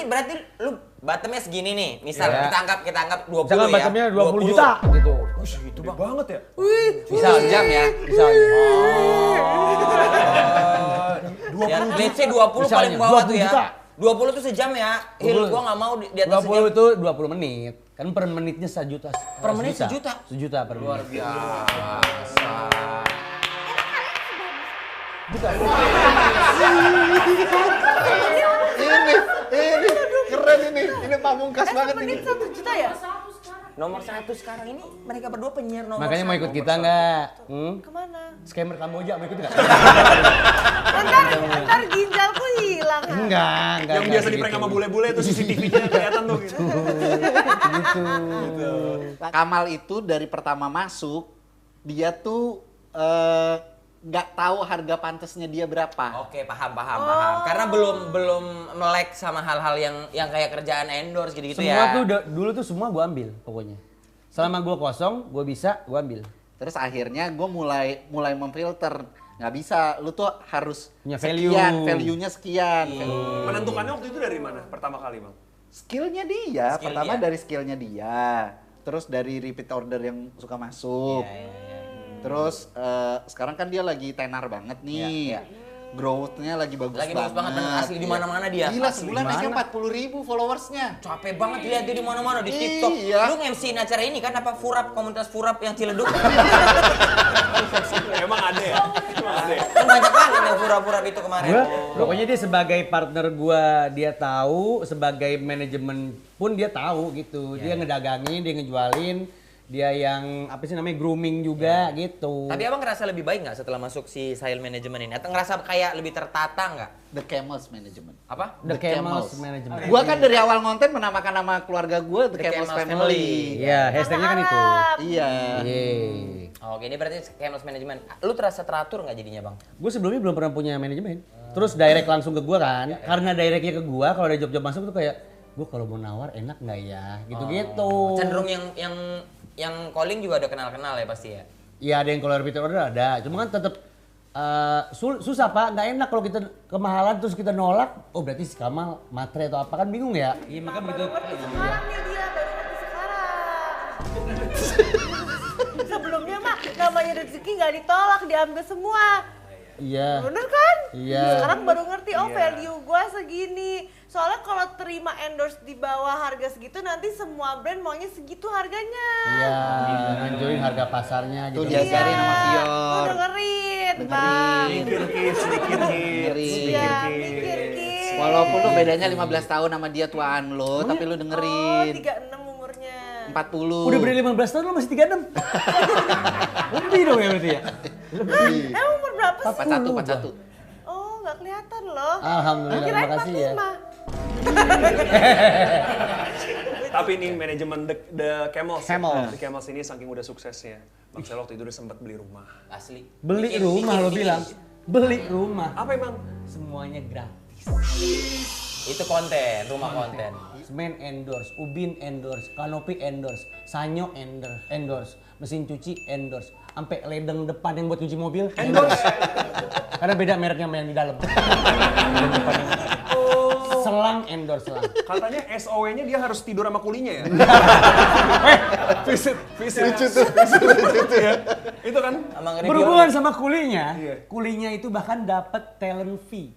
Berarti lu bottomnya segini nih. Misal Iya. kita anggap 20 Misalkan ya. bottomnya 20 juta gitu. Itu banget ya. Bisa jam ya. Misalnya. Ya, let's say 20 paling Misalnya, bawah 20 tuh ya. juta. 20 tuh sejam ya. Hil, gua nggak mau di atas 20 sejam. itu 20 menit. Kan per menitnya sejuta. Per menit sejuta? Sejuta per menit. Ini keren ini pamungkas banget ini. Menit 1 juta ya? Nomor 1 sekarang ini mereka berdua penyiar nomor Makanya mau 1. ikut kita nggak? Kemana? Scammer Kamboja mau ikut nggak? Ntar ginjalku hilang. Enggak. Yang biasa di prank sama bule-bule itu CCTV-nya kelihatan tuh gitu. Kamal itu dari pertama masuk dia tuh nggak tahu harga pantasnya dia berapa. Oke, paham. Karena belum melek sama hal-hal yang kayak kerjaan endorse gitu-gitu Semua ya. tuh dulu tuh semua gue ambil pokoknya. Selama gue kosong, gue bisa, gue ambil. Terus akhirnya gue mulai memfilter. Nggak bisa, lu tuh harus Punya value. sekian, value-nya sekian. Menentukannya waktu itu dari mana? Pertama kali, Bang. Skillnya dia, Skill pertama dia. dari skillnya dia. Terus dari repeat order yang suka masuk. Iya. Terus sekarang kan dia lagi tenar banget nih. Iya. Growth-nya lagi bagus Lagi bagus banget, bener. Asli di mana-mana dia. Gila, Asli sebulan di naiknya mana? 40.000 followersnya. Capek banget lihat dia di mana-mana di TikTok. Iya. Lu nge-MC-in acara ini kan apa Furap, komunitas Furap yang Ciledug. Emang ada ya? Kan banyak banget yang Furap-Furap itu kemarin. Pokoknya dia sebagai partner gue, dia tahu. Sebagai manajemen pun dia tahu gitu. Dia ngedagangin, dia ngejualin. Dia yang apa sih namanya grooming juga gitu. Tapi abang ngerasa lebih baik nggak setelah masuk si Sahil Management ini? Atau ngerasa kayak lebih tertata nggak? The Camels Management. Apa? The Camels Management. Gua kan dari awal konten menamakan nama keluarga gua The Camels Camels Family. Iya, hashtagnya kan itu. Iya. Yeay. Oke, ini berarti Camels Management. Lu terasa teratur nggak jadinya bang? Gue sebelumnya belum pernah punya manajemen. Terus direct langsung ke gue kan. Karena directnya ke gue, kalau ada job-job masuk tuh kayak, gue kalau mau nawar enak nggak ya? Gitu-gitu. Cenderung yang calling juga ada kenal-kenal ya pasti ya? Iya ada yang kalau repeat order ada. Cuma kan tetap susah pak, nggak enak kalau kita kemahalan terus kita nolak. Oh berarti si Kamal matre atau apa kan bingung ya? Iya makanya begitu. Sekarang nih dia baru ngerti sekarang. Sebelumnya mah namanya rezeki nggak ditolak, diambil semua. Iya. Bener kan? Iya. Sekarang baru ngerti, oh Iya. value gua segini. Soalnya kalau terima endorse di bawah harga segitu, nanti semua brand maunya segitu harganya. Iya, nganjurin harga pasarnya Tuh gitu. diajarin sama Lu Fior. dengerin, Bang. Mikir kids, mikir kids. Iya, mikir kids. Walaupun lu bedanya 15 tahun sama dia tuaan lo, tapi lu Oh, dengerin. 36 umurnya. 40. Udah beri 15 tahun lu masih 36. Lebih dong ya berarti ya? Lebih. Emang umur berapa sih? 41, 41. Oh, nggak kelihatan loh. Alhamdulillah, Kirain terima kasih ya. 45. Tapi nih manajemen The Camels. Camels. The Camels ini saking udah suksesnya. Bang Sel waktu itu udah sempat beli rumah. Asli. Beli Bikin- rumah bikin- lo bikin. bilang. Beli rumah. Apa emang? Semuanya gratis. Itu konten, rumah konten. Semen endorse, Ubin endorse, Kanopi endorse, Sanyo endorse, mesin cuci endorse, sampai ledeng depan yang buat cuci mobil endorse. Karena beda mereknya sama yang di dalam. Ledeng depan yang- Selang endorse selang. Katanya SOW-nya dia harus tidur sama kulinya ya? Visit. Lucu tuh. Lucu tuh ya. Itu kan? Emang review- Berhubungan sama kulinya, Iya. kulinya itu bahkan dapat talent fee.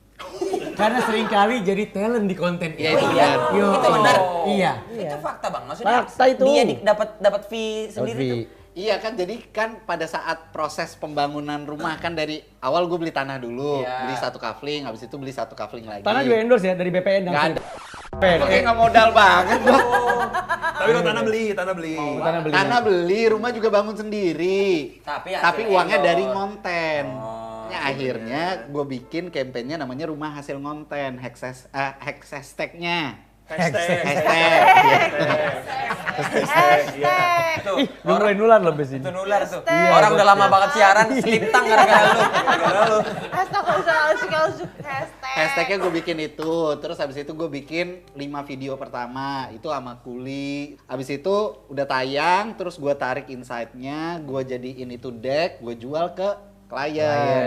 Karena seringkali jadi talent di konten Iya, itu benar. Yo, Itu benar. Iya. Itu fakta bang, maksudnya Fakta itu. dia dapat fee sendiri Fee. tuh. Iya kan, jadi kan pada saat proses pembangunan rumah kan dari awal gue beli tanah dulu, Iya. beli 1 kafling, habis itu beli 1 kafling lagi. Tanah juga endorse ya dari BPN Nggak langsung. ada. Oke, nggak modal banget gua. Tapi lo tanah beli. Tanah beli. Tanah beli, rumah juga bangun sendiri. Tapi Tapi hasil uangnya endorse. dari ngonten. Ya, akhirnya gue bikin kampanyenya namanya rumah hasil ngonten, hashtag-nya. Hashtag. Hashtag. Tuh, Ih, udah mulai nular loh bes ini. itu nular tuh. Hashtag. Orang udah lama banget siaran, slip tang gara-gara lu. Hashtag kalau hashtag. Hashtagnya gue bikin itu, terus habis itu gue bikin 5 video pertama, itu sama Kuli. Habis itu udah tayang, terus gue tarik insight-nya, gue jadiin itu deck, gue jual ke klien.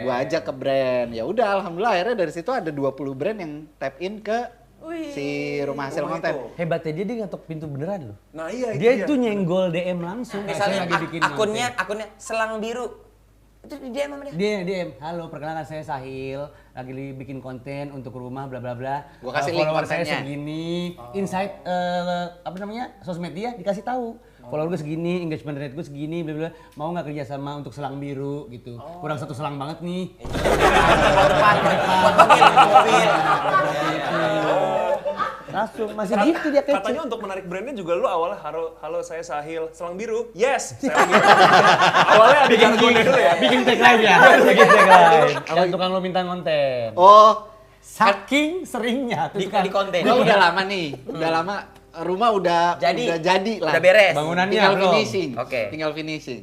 Gue ajak ke brand. Ya udah, alhamdulillah akhirnya dari situ ada 20 brand yang tap in ke Wih. si rumah hasil Oh, konten. itu. Hebatnya dia ngetok pintu beneran loh. Nah iya itu Dia dia. itu nyenggol DM langsung. Misalnya Saya lagi bikin akunnya selang biru. Itu di DM sama dia. dia DM, halo perkenalkan saya Sahil, lagi bikin konten untuk rumah bla bla bla. Gua kasih link follower saya kontennya. segini, insight apa namanya sosmed dia dikasih tahu. Follower gue segini, engagement rate gue segini, bla bla. Mau nggak kerja sama untuk selang biru gitu? Kurang 1 selang banget nih. Buat mobil. Langsung masih gitu dia kece. Katanya untuk menarik brandnya juga lu awalnya halo saya Sahil selang biru. Yes, saya lagi. Awalnya ada jargonnya dulu ya. Bikin tagline ya, bikin tagline. Kalau tukang lo minta konten. Oh, Saking seringnya tuh Di tukang. konten. gue udah lama nih, udah lama rumah udah jadi lah. Udah beres. Bangunannya Tinggal belum? finishing. Oke. Tinggal finishing.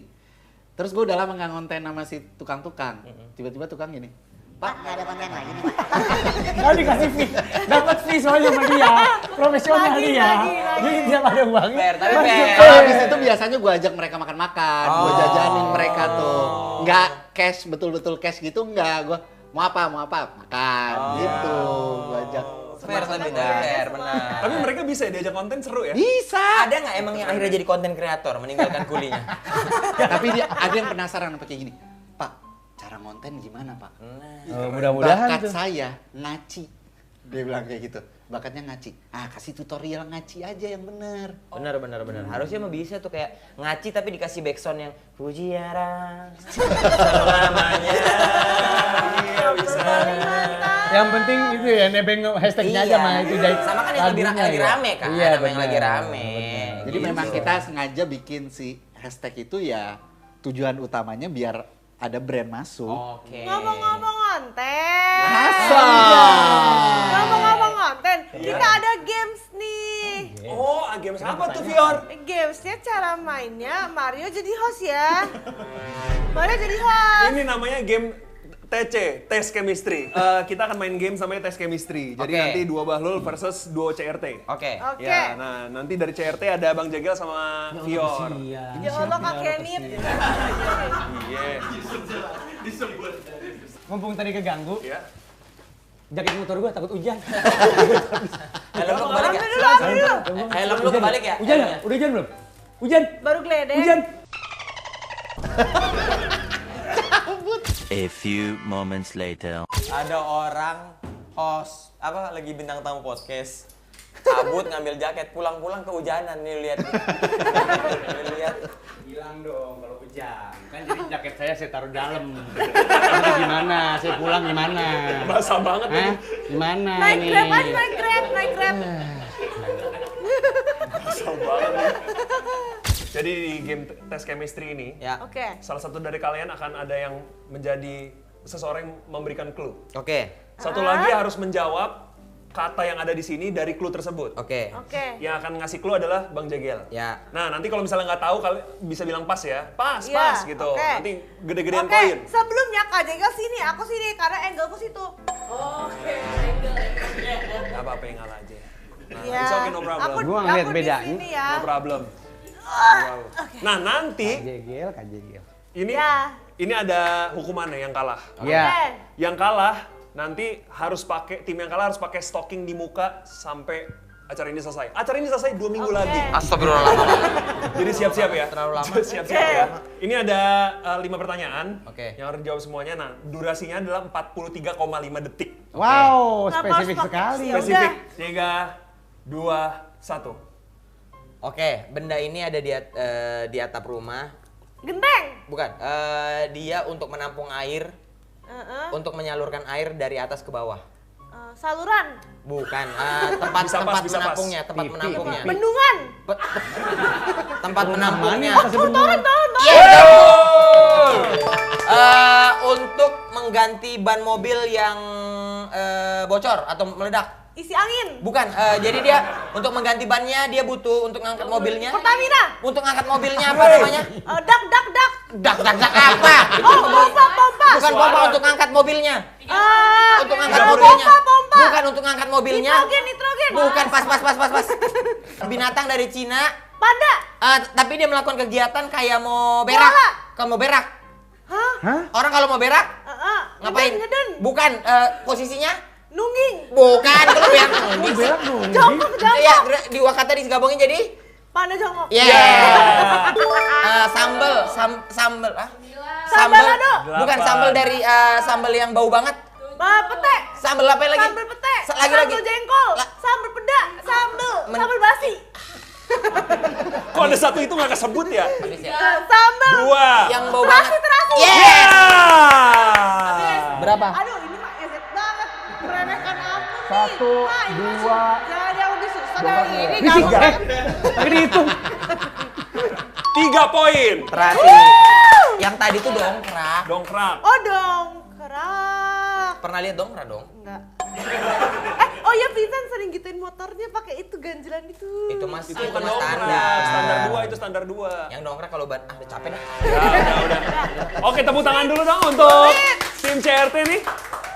Terus gue udah lama nggak ngonten sama si tukang-tukang. Tiba-tiba tukang gini, Pak, nggak ada konten lagi nih, Pak. Kalau dikasih fee, dapat fee soalnya sama dia, profesional Lagi, dia. lagi. Jadi tiap ada uangnya. Fair, tapi masuk fair. ke- Kalau habis itu biasanya gue ajak mereka makan-makan, gue jajanin mereka tuh. Nggak cash, betul-betul cash gitu nggak. Gue mau apa, makan gitu. Gue ajak. Fair tapi senang-senang. fair, benar. Tapi mereka bisa ya diajak konten seru ya. Bisa. Ada nggak emang yang akhirnya jadi konten kreator meninggalkan kulinya? Tapi dia ada yang penasaran apa kayak gini. Pak, cara ngonten gimana, Pak? Oh, mudah-mudahan Bakat tuh. saya ngaci. Dia bilang kayak gitu. Bakatnya ngaci. Ah, kasih tutorial ngaci aja yang bener. Benar. Harusnya mah bisa tuh kayak ngaci tapi dikasih backsound yang Pujiara selamanya. Iya bisa. Yang penting itu ya nebeng hashtagnya aja mah itu dari Sama kan yang lagi lagunya ya. rame kan, Iya, sama yang lagi benar. rame. Jadi Gitu. memang kita sengaja bikin si hashtag itu ya tujuan utamanya biar ada brand masuk. Oke. Ngomong-ngomong konten. Masa? Ngomong-ngomong konten, kita ada games nih. Oh, games apa tuh Fior? Gamesnya cara mainnya Mario jadi host ya. Mario jadi host. Ini namanya game TC, Test Chemistry. Kita akan main game sampai Test Chemistry. Jadi Oke. nanti dua Bahlul versus duo CRT. Oke. Oke. Ya, nah nanti dari CRT ada Bang Jagel sama Fior. Iya. Ya Allah Kak Kenit. Iya. Mumpung tadi keganggu, Iya. jaket motor gua takut hujan. Helm lu kebalik ya? Ambil dulu, ambil dulu. Helm lu kebalik ya? Hujan nggak? Udah hujan belum? Hujan. Baru geledek. Hujan. A few moments later. Ada orang host lagi bintang tamu podcast cabut ngambil jaket pulang-pulang kehujanan nih lihat. Lihat. Bilang dong kalau hujan. Kan jadi jaket saya taruh dalam. Nanti gimana? Saya pulang gimana? Basah banget Hah? nih. Gimana Naik nih? Grab aja, naik Grab. Basah banget nih. Jadi di game tes chemistry ini, Ya. Oke. salah satu dari kalian akan ada yang menjadi seseorang yang memberikan clue. Oke. Satu lagi harus menjawab kata yang ada di sini dari clue tersebut. Oke. Yang akan ngasih clue adalah Bang Jegel. Ya. Nah, nanti kalau misalnya nggak tahu, kalian bisa bilang pas ya. Pas Iya, gitu. oke. Nanti gede-gedean Oke, poin. sebelumnya Kak Jegel sini, aku sini karena angle-ku situ. Gak apa-apa yang ngalah aja. Nah, Iya. it's okay, no problem. Gua ngeliat aku bedanya. di sini ya. No problem. Nah, nanti KJGL. ini Ya. ini ada hukumannya yang kalah. Ya. Oke. Yang kalah nanti harus pakai tim yang kalah harus pakai stocking di muka sampai acara ini selesai. Acara ini selesai 2 minggu Oke. lagi. Astagfirullahaladzim. Jadi siap-siap ya. Terlalu lama. Siap-siap ya. Ini ada 5 pertanyaan Oke. yang harus dijawab semuanya. Nah, durasinya adalah 43,5 detik. Wow, Kenapa spesifik harus pakai sekali. Ya Spesifik. udah. 3, 2, 1. Oke, benda ini ada di atap rumah. Genteng. Bukan, dia untuk menampung air, untuk menyalurkan air dari atas ke bawah. Saluran. Bukan, tempat Bisa pas, tempat bisa pas. menampungnya, tempat Pipi, menampungnya. pipi. Bendungan. Tempat menampungnya. Apa sebenarnya? Toren. Untuk mengganti ban mobil yang bocor atau meledak. Isi angin. Bukan, jadi dia untuk mengganti bannya dia butuh untuk ngangkat mobilnya. Pertamina. Untuk ngangkat mobilnya apa namanya? Dak. Dak apa? Oh, pompa. Bukan pompa untuk ngangkat mobilnya. Untuk ngangkat Tidak mobilnya. pompa. Bukan untuk ngangkat mobilnya. Nitrogen. Bukan, pas. Binatang dari Cina. Panda. Tapi dia melakukan kegiatan kayak mau berak. Koala. Kamu mau berak. Hah? Orang kalau mau berak ngapain? Ngeden. Bukan, posisinya Nungging. bukan kalau berak. Jongkok. Iya, dua kata digabungin jadi Panda jongkok. yeah. Sambel. Sambal Sambel. lado. Bukan sambel dari sambel yang bau banget. Pete. Sambel apa lagi? Sambal pete. Lagi. Sambal jengkol. Sambal peda. Sambal basi. Kok ada satu itu nggak kesebut ya? Sambal. 2. Yang bau banget. Terasi. Yes. Yeah. Berapa? Aduh, ini mah eset banget. Meremehkan aku nih. 1, Nah, ini 2. Jangan yang lebih susah dari ini. Tiga. Gampang. Tapi dihitung. 3 poin. Terasi. Yang tadi tuh dongkrak. Dongkrak. Oh, dongkrak. Pernah lihat dongkrak dong? Enggak. Oh ya, Vincent sering gituin motornya pakai itu ganjelan itu. Itu mas Itu itu bukan mas dongkrak. standar. Standar 2 itu standar 2. Yang dongkrak kalau ban udah capek dah. Ya, udah. Oke, tepuk tangan dulu dong untuk tim CRT nih.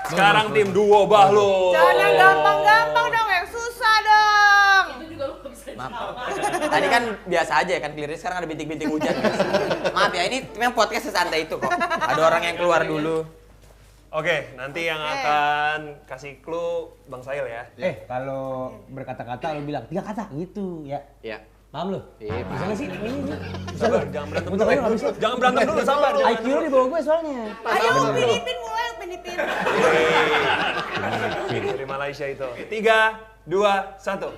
Sekarang tim duo Bahlul. Jangan yang gampang-gampang dong, yang susah dong. Maaf. Tadi kan biasa aja ya kan clear, sekarang ada bintik-bintik hujan. Maaf ya, ini memang podcast sesantai itu kok. Ada orang yang keluar dulu. Oke, nanti yang akan kasih clue Bang Sahil ya. Kalau berkata-kata lu bilang 3 kata gitu ya. Iya. Paham lu? Iya, Bisa nggak sih? Sabar, jangan berantem Bentar dulu. lagi nggak bisa. Jangan berantem dulu, sabar. jangan IQ lu di bawah gue soalnya. Ayo, Upin Ipin mulai, Upin Ipin. Dari Malaysia itu. 3, 2, 1.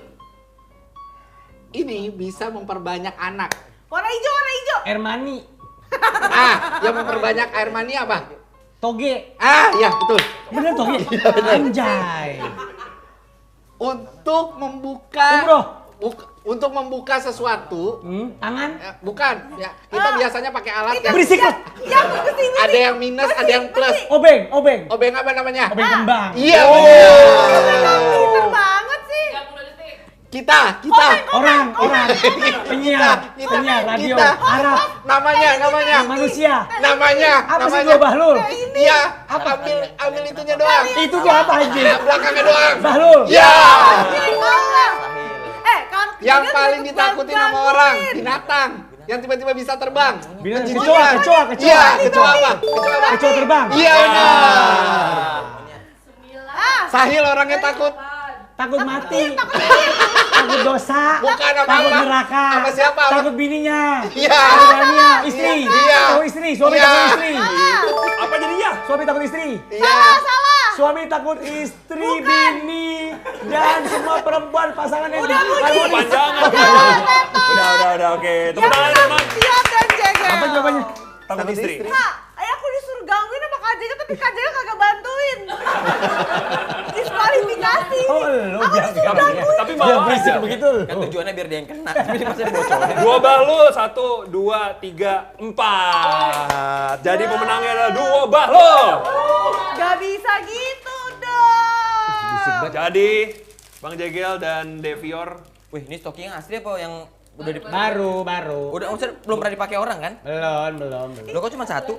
Ini bisa memperbanyak anak. Warna hijau, warna hijau. Air mani, Yang memperbanyak air mani apa? toge. Ya betul. Bener toge? Anjay. Untuk membuka Umroh. Untuk membuka sesuatu, Tangan. bukan ya. Kita biasanya pakai alat yang Berisik lu. Yang kesini. ada yang minus, ada yang plus. Obeng. Obeng apa namanya? Obeng kembang. Iya. Pinter banget sih. Kita. Orang. Penyiar radio. Kita. Arab. Namanya. Manusia. Namanya. Apa sih gua Bahlul? Iya. Ambil itunya doang. Itu tuh apa aja? Belakangnya doang. Bahlul. Ya. Yang Jangan paling gangguin. ditakutin sama orang, binatang. Yang tiba-tiba bisa terbang. Binatang. Kecoa. Kecoa. Iya, kecoa apa? Kecoa terbang. Iya benar. Sahil orangnya takut. Takut mati. Takut dosa. Bukan apa-apa. Takut neraka. Sama siapa? Takut bininya. Iya. Takut suaminya. Istri. Iya. Takut istri. Suami Iya. takut istri. Apa Suami takut istri. Salah. Suami takut istri, bini, dan semua perempuan pasangan yang Udah, Budi. Panjangan. Udah, oke. Tepuk Yang tangan, menang teman. Tiap dan Jegel. Apa jawabannya? Takut istri. Kak, aku disuruh gangguin sama Kak Jegel, tapi Kak Jegel kagak bantuin. Diskualifikasi. Oh, lo Aku jangan disuruh gangguin. Tapi mau Jangan berisik aja. begitu. Kan tujuannya biar dia yang kena. Tapi dia masih bocorin. 2 bahlu, 1, 2, 3, 4. Jadi pemenangnya adalah 2 bahlu. Gak bisa gitu dong. Jadi Bang Jegel dan Devior. Wih, ini stokingnya asli apa yang udah di... Baru. Udah, maksudnya belum pernah dipakai orang kan? Belum. Lo kok cuma satu?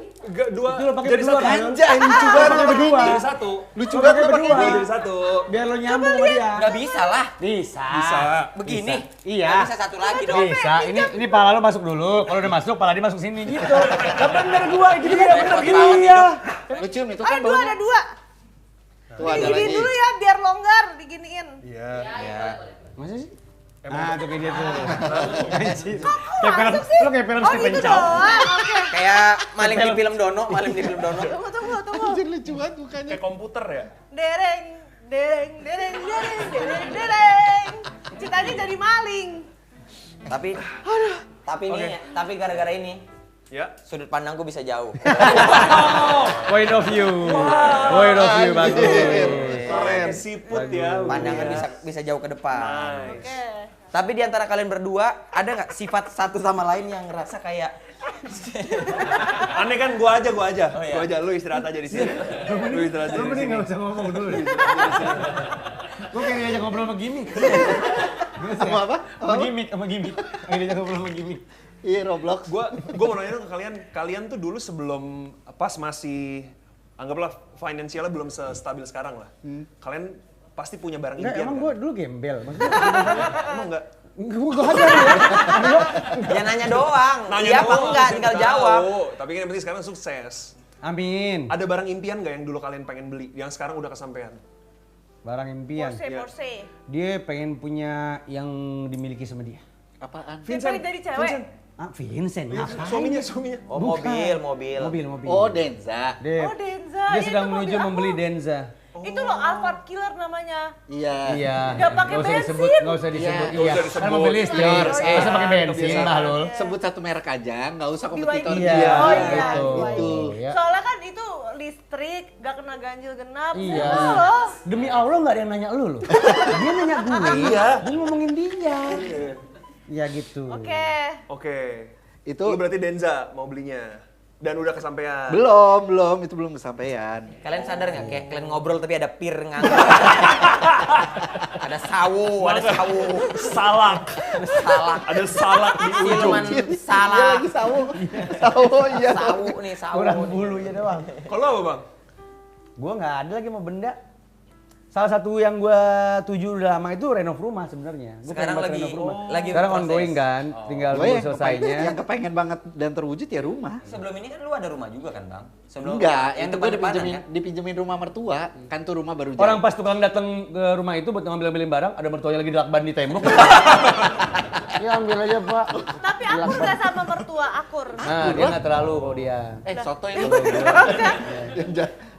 Dua. Itu lo pakai Jadi berdua, satu. kan? Anjay, lucu banget. Pakai berdua. Jadi satu. Lucu banget lo pakai berdua. ini. Jadi satu. Biar lo nyambung sama dia. Gak bisa lah. Bisa. Bisa. Begini. Iya. Gak bisa satu lagi dong. Bisa. Ini pala lo masuk dulu. Kalau udah masuk, pala dia masuk sini gitu. Gak bener gua, gitu dia bener gini ya. Lu cium itu kan Ada dua, baunya. ada dua. Tuh ada Diginiin lagi. dulu ya, biar longgar diginiin. Iya. Masa sih? Ah, tuh kayak dia tuh. Kok Kayak film, masuk sih? lo kayak film Oh Stephen gitu Chow. doang, oke. Kayak maling di film Dono, maling di film Dono. Tunggu. Anjir lucu banget mukanya. Kayak komputer ya. Dereng. Citanya jadi maling. Tapi gara-gara ini Ya. sudut pandangku bisa jauh. Point of view. Point of view bagus. Keren. Siput ya. Pandangan bisa jauh ke depan. Nice. Oke. Tapi di antara kalian berdua ada nggak sifat satu sama lain yang ngerasa kayak Aneh kan gua aja. Oh, iya. Gua aja, lu istirahat aja di sini. Lu istirahat aja Lo di mending sini. gak usah ngomong dulu. Gue kayak diajak ngobrol sama gimmick. Sama apa? Sama gimmick. Kayak diajak ngobrol sama gimmick. Iya, Roblox. Gua mau nanya dong ke kalian tuh dulu sebelum pas masih anggaplah finansialnya belum sestabil sekarang lah. Kalian pasti punya barang Enggak, impian emang kan? gue dulu gembel. Maksudnya, Emang enggak? gue aja ya. ya nanya doang. Nanya Iya apa doang, enggak siapa tinggal tahu. jawab. Tapi kan yang penting sekarang sukses. Amin. Ada barang impian nggak yang dulu kalian pengen beli, yang sekarang udah kesampaian? Barang impian. Porsche. Dia pengen punya yang dimiliki sama dia. Apaan? Dia pengen jadi cewek. Ah, Vincent. Ngapain? Suaminya. Oh, Bukan. mobil. Mobil. Oh, Denza. Oh, Denza. Dia Itu sedang mobil menuju aku. membeli Denza. Itu loh Alphard Killer namanya. Iya. Iya. Nggak pakai usah disebut, bensin. nggak usah disebut. Iya, Iya. nggak usah Kan disebut. mobil listrik. Iya. Nggak usah pakai bensin, Kebiasaan. Bahlul. Sebut satu merek aja, nggak usah kompetitor BYD. Iya. dia. Oh iya, Itu. Itu. Ya. Soalnya kan itu listrik, gak kena ganjil genap. Iya. Murah loh. Demi Allah nggak ada yang nanya lu loh. Dia nanya gue. Iya. Gue ngomongin dia. Ya gitu. Oke. Itu Lu berarti Denza mau belinya. Dan udah kesampaian. belum, itu belum kesampaian. Kalian sadar nggak kayak kalian ngobrol tapi ada pir nganggur. ada sawu. Salak. Ada salak di ujung. Silman Iya salah. lagi sawo. Sawo, iya. Sawu nih, sawu. Kurang bulunya doang. Kalau apa, Bang? Gue nggak ada lagi mau benda. Salah satu yang gue tuju udah lama itu renov rumah sebenarnya. Gua Sekarang pengen banget lagi- renov rumah. lagi Sekarang proses. ongoing kan, tinggal Gue dulu yang selesainya. kepengen banget dan terwujud ya rumah. Sebelum ini kan lu ada rumah juga kan, Bang? Sebelum Enggak, yang itu gue depan-depanan kan? dipinjemin rumah mertua. Kan tuh rumah baru Orang pas tukang datang ke rumah itu buat ngambil-ngambilin barang, ada mertuanya lagi dilakban di tembok. Ya ambil aja Pak. Tapi akur gak sama mertua, akur. Nah dia nggak terlalu kalau dia. soto itu.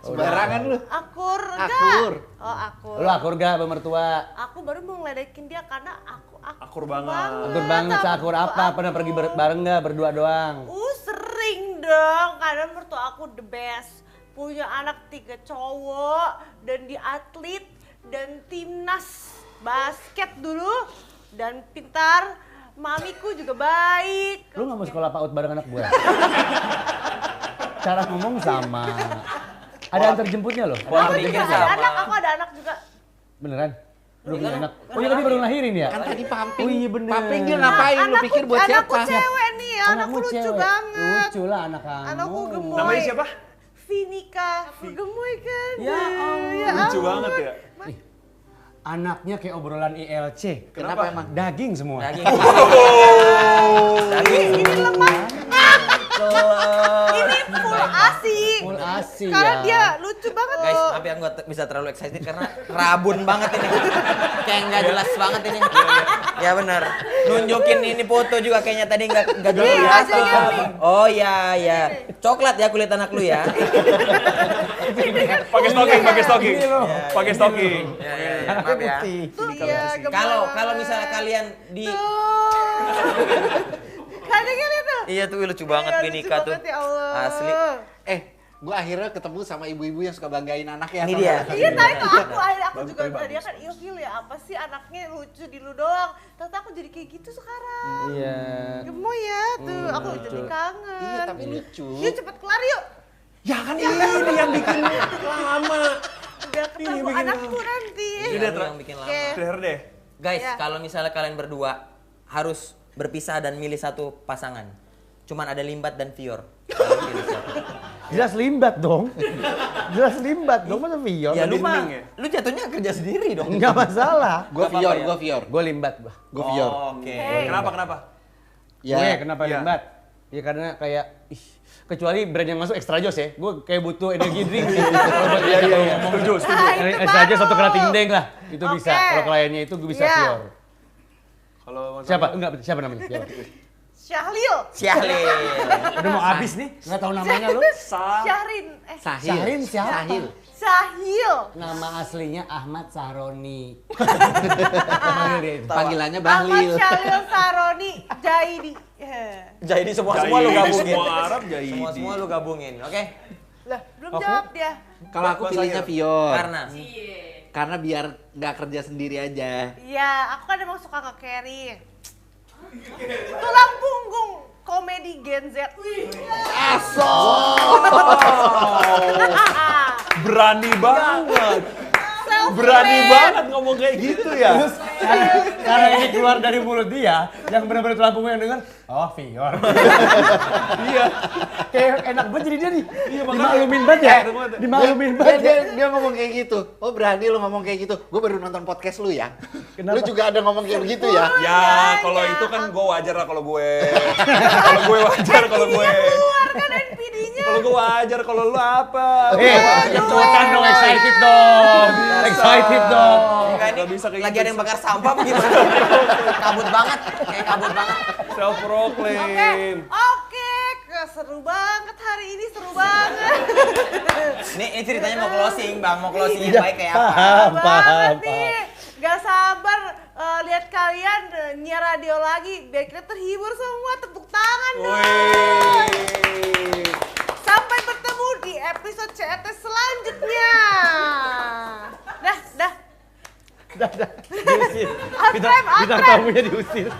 Sembarangan lu. Akur enggak? Akur. Oh, akur. Lu akur gak sama mertua? Aku baru mau ngeledekin dia karena aku Akur banget. Akur banget, seakur apa? Pernah pergi bareng nggak? Berdua doang. Sering dong, karena mertua aku the best. Punya anak 3 cowok dan di atlet dan timnas basket dulu dan pintar. Mamiku juga baik. Lu nggak mau sekolah PAUD bareng anak gue? Cara ngomong sama. Ada antar jemputnya loh. Pola Aku pikir juga ada sama. anak, aku ada anak juga. Beneran? Lu punya anak? Oh iya tadi baru ngelahirin ya? Kan tadi pamping. Oh iya bener. Pamping dia ngapain? Lu pikir buat anakku siapa? cewek nih, anakku Anakmu lucu cewek. banget. Lucu lah anak kamu. Anakku gemoy. Namanya siapa? Vinika, gemoy kan? Ya ampun. Ya Lucu ampun. banget ya. Anaknya kayak obrolan ILC. Kenapa emang? Daging semua. Daging. Ini lemak. Ini full ASI. Full ASI Karena ya. dia lucu banget Guys, loh. tapi aku nggak bisa terlalu excited karena rabun banget ini. Kayak nggak jelas banget ini. Ya benar. Nunjukin ini foto juga kayaknya tadi nggak jelas. Nih, hasilnya nih. Oh iya ya. Coklat ya kulit anak lu ya. Pakai stocking. Pakai stocking. Maaf ya. Tuh dia gemes. Kalau misalnya kalian di Kayaknya lihat tuh. Iya tuh lucu banget Iya, Binika lucu tuh. banget, ya Allah. Asli. Gue akhirnya ketemu sama ibu-ibu yang suka banggain anaknya. Ini tau dia. nggak? Iya tadi tuh aku juga dia kan ilfil ya apa sih anaknya lucu di lu doang. Ternyata aku jadi kayak gitu sekarang. Iya. Gemoy ya tuh, aku jadi kangen. Iya tapi lucu. Yuk cepet kelar yuk. Ya kan ini yang bikin lama. Udah ketemu anakku nanti. Udah, Yang bikin lama. Oke. Terakhir deh. Guys, Ya. kalau misalnya kalian berdua harus berpisah dan milih satu pasangan. Cuman ada Limbat dan Fior. Kalian pilih siapa? Jelas limbat dong. Jelas limbat dong, masa Vior? Ya lu mah, dinding ya? lu jatuhnya kerja sendiri dong. Enggak masalah. Gue Fior, gue Fior. Gue limbat, bah. Gue Fior. Oke. Hey. Kenapa? Ya. Gue kenapa Iya. limbat? Ya karena kayak, kecuali brand yang masuk extra joss ya. Gue kayak butuh energi drink sih. Iya. Setuju. Extra joss satu kerating deng lah. Itu Oke. bisa. Kalau kliennya itu gue bisa Iya. Vior. Kalau Siapa? Enggak, siapa namanya? Siapa? Syahlil. Syahlil. Udah mau habis nih, nggak tahu namanya lu. Syahrin. Sahil. Syahin siapa? Sahil. Syahil. Nama aslinya Ahmad Saroni. Panggil dia itu. Panggilannya Ahmad Bahlil. Syahlil Saroni Jaidi. Jadi semua lu gabungin. Semua Arab jadi. Semua lu gabungin, oke? Lah, belum jawab dia. Kalau aku pilihnya Fior. Karena biar nggak kerja sendiri aja. Iya, aku kan emang suka nge-carry. Tulang punggung komedi Gen Z. Berani banget. Self-made. Berani banget ngomong kayak gitu ya. Karena ini keluar dari mulut dia, yang benar-benar tulang punggung yang denger, oh Vior. Iya. Kayak enak banget jadi dia nih. Dimaklumin banget ya. Dimaklumin Dia, banget ya. dia ngomong kayak gitu. Oh berani lu ngomong kayak gitu. Gue baru nonton podcast lu ya. Kenapa? Lu juga ada ngomong kayak begitu ya. Ya, kalau itu kan gue wajar lah kalau gue. Kalau gue wajar kalau gue. Keluar kan NPD-nya. Kalau gue wajar, kalau lu apa? Cepetan dong, excited dong. Excited dong. enggak ini Nggak bisa kayak lagi gitu. ada yang bakar sampah apa gimana? Kabut banget, kayak kabut banget. Self proclaim. Oke, seru banget hari ini, seru banget. Ini ceritanya mau closing, Bang. Mau closing yang baik kayak apa? Paham, banget nih. Gak sabar lihat kalian nyiar radio lagi biar kita terhibur semua. Tepuk tangan dong. Wih. Sampai bertemu di episode CRT selanjutnya. Dah. Diusir. Unframe, Bintang unframe. tamunya diusir.